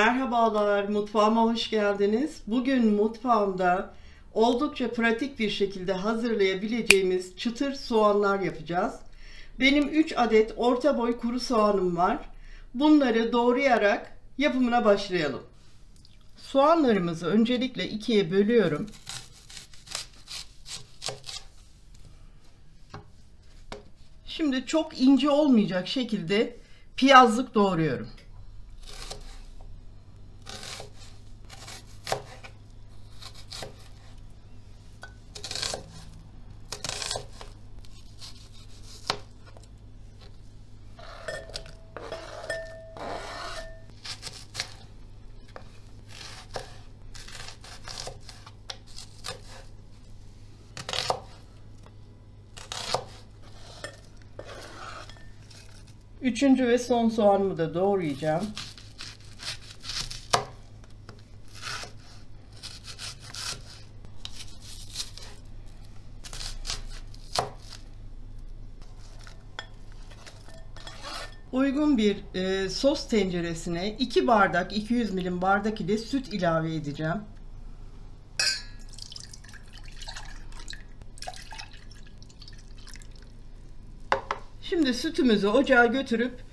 Merhabalar, mutfağıma hoş geldiniz. Bugün mutfağımda oldukça pratik bir şekilde hazırlayabileceğimiz çıtır soğanlar yapacağız. Benim 3 adet orta boy kuru soğanım var. Bunları doğrayarak yapımına başlayalım. Soğanlarımızı öncelikle ikiye bölüyorum. Şimdi çok ince olmayacak şekilde piyazlık doğruyorum. Üçüncü ve son soğanımı da doğrayacağım. Uygun bir sos tenceresine 2 bardak 200 milim bardak ile süt ilave edeceğim. Şimdi sütümüzü ocağa götürüp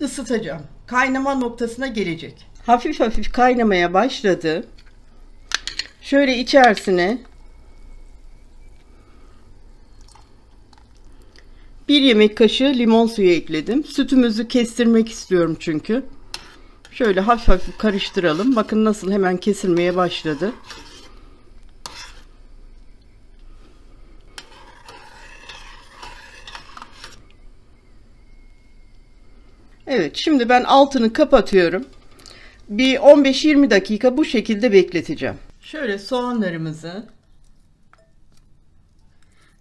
ısıtacağım. Kaynama noktasına gelecek. Hafif hafif kaynamaya başladı. Şöyle içerisine 1 yemek kaşığı limon suyu ekledim. Sütümüzü kestirmek istiyorum çünkü. Şöyle hafif hafif karıştıralım. Bakın nasıl hemen kesilmeye başladı. Evet, şimdi ben altını kapatıyorum. Bir 15-20 dakika bu şekilde bekleteceğim. Şöyle soğanlarımızı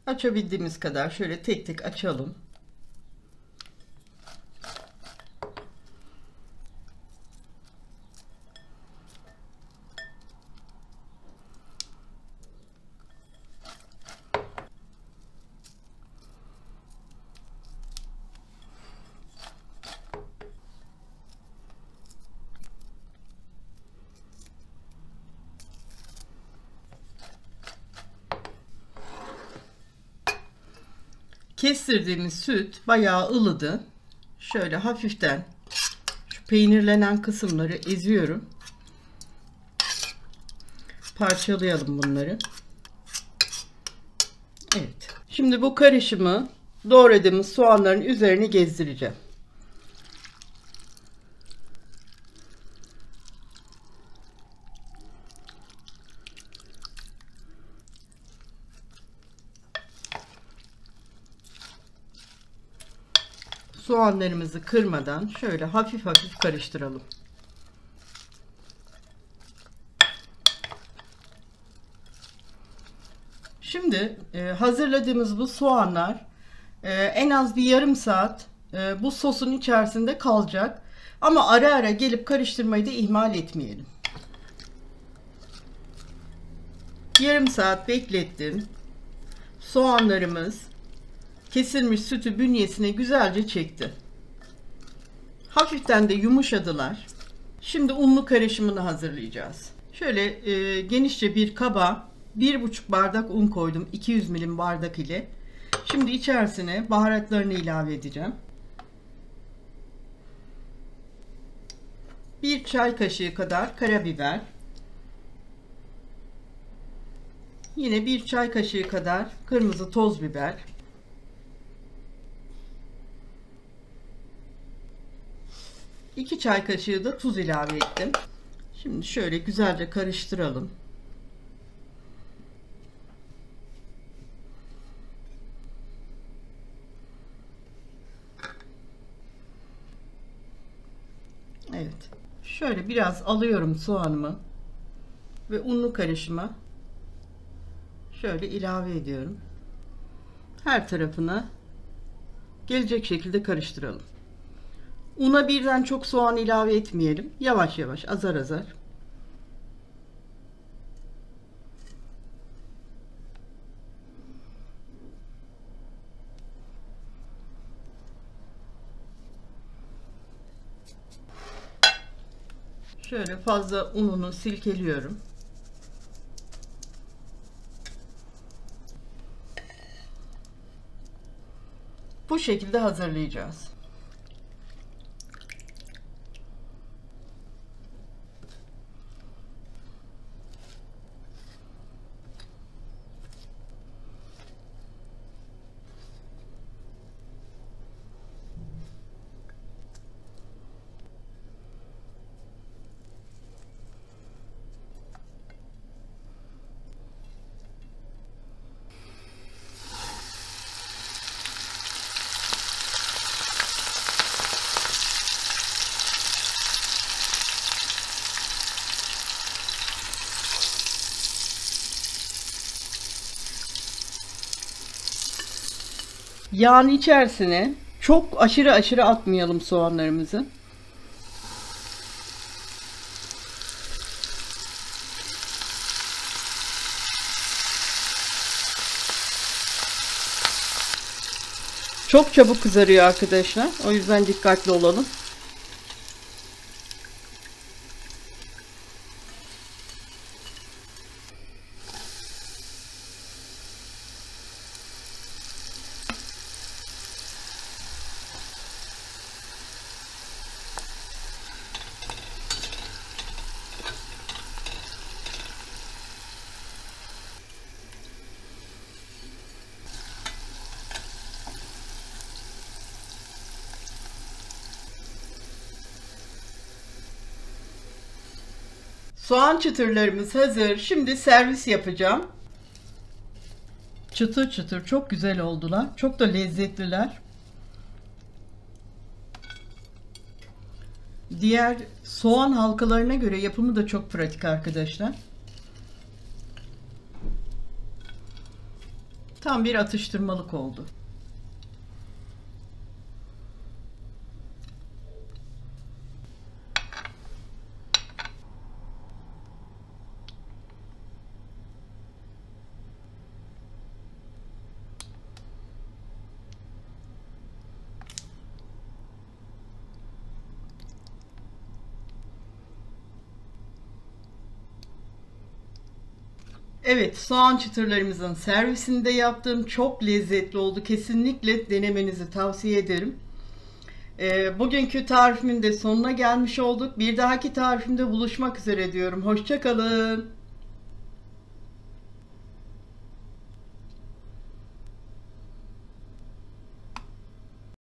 açabildiğimiz kadar şöyle tek tek açalım. Kestirdiğimiz süt bayağı ılıdı. Şöyle hafiften şu peynirlenen kısımları eziyorum. Parçalayalım bunları. Evet. Şimdi bu karışımı doğradığımız soğanların üzerine gezdireceğim. Soğanlarımızı kırmadan şöyle hafif hafif karıştıralım. Şimdi hazırladığımız bu soğanlar en az bir yarım saat bu sosun içerisinde kalacak. Ama ara ara gelip karıştırmayı da ihmal etmeyelim. Yarım saat beklettim. Soğanlarımız kesilmiş sütü bünyesine güzelce çekti. Hafiften de yumuşadılar. Şimdi unlu karışımını hazırlayacağız. Şöyle genişçe bir kaba 1,5 bardak un koydum 200 milim bardak ile. Şimdi içerisine baharatlarını ilave edeceğim. 1 çay kaşığı kadar karabiber. Yine 1 çay kaşığı kadar kırmızı toz biber. 2 çay kaşığı da tuz ilave ettim. Şimdi şöyle güzelce karıştıralım. Evet. Şöyle biraz alıyorum soğanımı ve unlu karışıma şöyle ilave ediyorum. Her tarafına gelecek şekilde karıştıralım. Una birden çok soğan ilave etmeyelim. Yavaş yavaş, azar azar. Şöyle fazla ununu silkeliyorum. Bu şekilde hazırlayacağız. Yağın içerisine çok aşırı atmayalım soğanlarımızı. Çok çabuk kızarıyor arkadaşlar. O yüzden dikkatli olalım. Soğan çıtırlarımız hazır. Şimdi servis yapacağım. Çıtır çıtır çok güzel oldular. Çok da lezzetliler. Diğer soğan halkalarına göre yapımı da çok pratik arkadaşlar. Tam bir atıştırmalık oldu. Evet, soğan çıtırlarımızın servisini de yaptım. Çok lezzetli oldu. Kesinlikle denemenizi tavsiye ederim. Bugünkü tarifimin de sonuna gelmiş olduk. Bir dahaki tarifimde buluşmak üzere diyorum. Hoşça kalın.